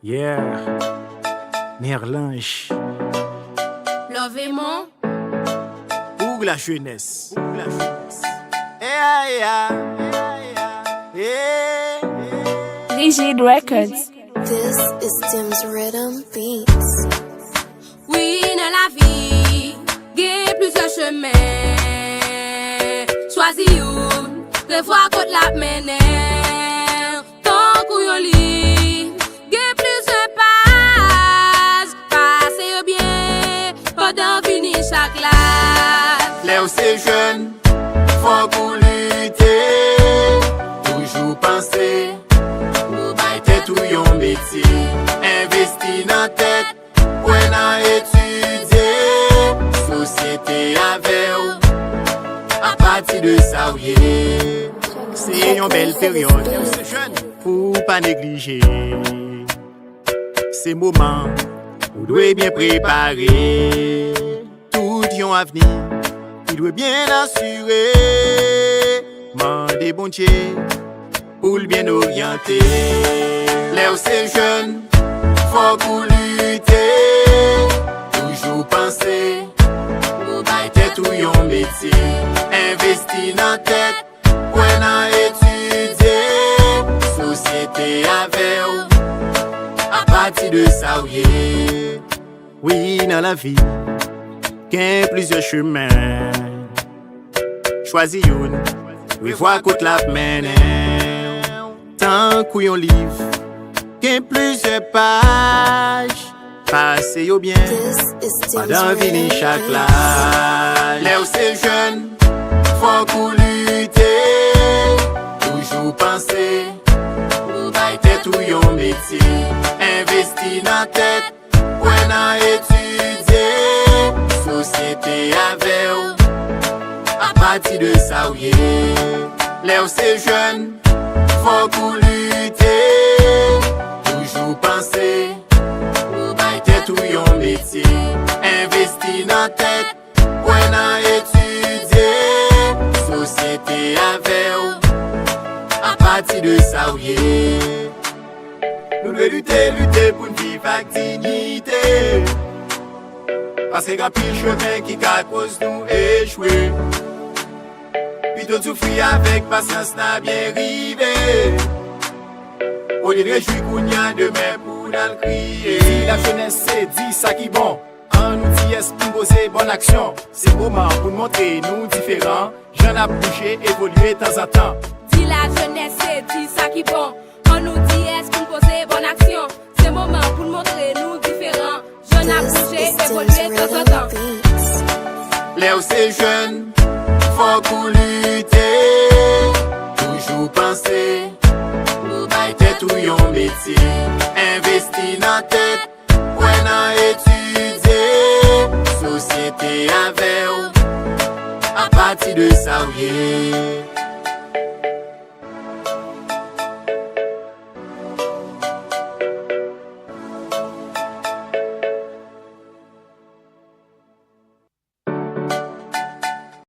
Yeah, Merlange. Love et mon Pour la jeunesse. Yeah. Rigid Records. This is Tim's Rhythm Beats. Oui, dans la vie, il y a plusieurs chemins. Choisis une, prévois qu'on la mène. Tant qu'on y lit, il y a plusieurs pages. Passez bien, pendant finir chaque classe. Là où c'est jeune, faut qu'on lutte. Toujours penser, ou bailler tout yon métier. Investi dans tête, ou en étudier. Société avec ou, à partir de ça ou yé. C'est une belle période. C'est jeune. Faut pas négliger. Ces moments, vous devez bien préparer. Tout yon avenir, il doit bien assurer. Mandez bon Dieu pour le bien orienter. Là où c'est jeune, faut qu'on lutte. Toujours penser, ou bailler tout yon métier. Investi dans tête, ou en étudier. Société avec ou, à partir de ça ou yé. Oui, dans la vie, il y a plusieurs chemins. Choisis une, oui, voir côté la mène. Tant qu'on y livre, il y a plusieurs pages. Passez au bien, This is Tim's pendant venir Rhythm chaque Beats. classe. Là où c'est jeune, faut qu'on lutte. Toujours penser, ou bailler tout yon métier. Investi dans tête, ou en étudier. Société avec ou, à partir de ça ou yé. Là où c'est jeune, faut qu'on lutte. Toujours penser, ou bailler tout yon métier. Investi dans tête, ou en étudier. Société avec ou, à partir de ça ou yé. Nous devons lutter pour une vie avec dignité. Parce que grand pile chemin qui cause nous échouer. Puis tout souffrir avec patience n'a bien rivé. Au lieu de réjouir qu'on y a demain pour nous crier. Si la jeunesse c'est dit ça qui bon, en nous dit esprit poser bonne action. C'est le moment pour nous montrer nous différents. J'en ai bougé, évoluer de temps en temps. Dis la jeunesse, c'est dit ça qui bon. On nous dit est-ce qu'on pose bonne action. C'est moment pour nous montrer nous différents. J'en ai This bougé, is Tim's évolué de temps en Rhythm temps. Beats. Là où c'est jeune, faut qu'on lutte. Toujours penser, ou bailler tout yon métier. Investi dans tête, ou en étudier. Société avec ou, à partir de ça ou yé.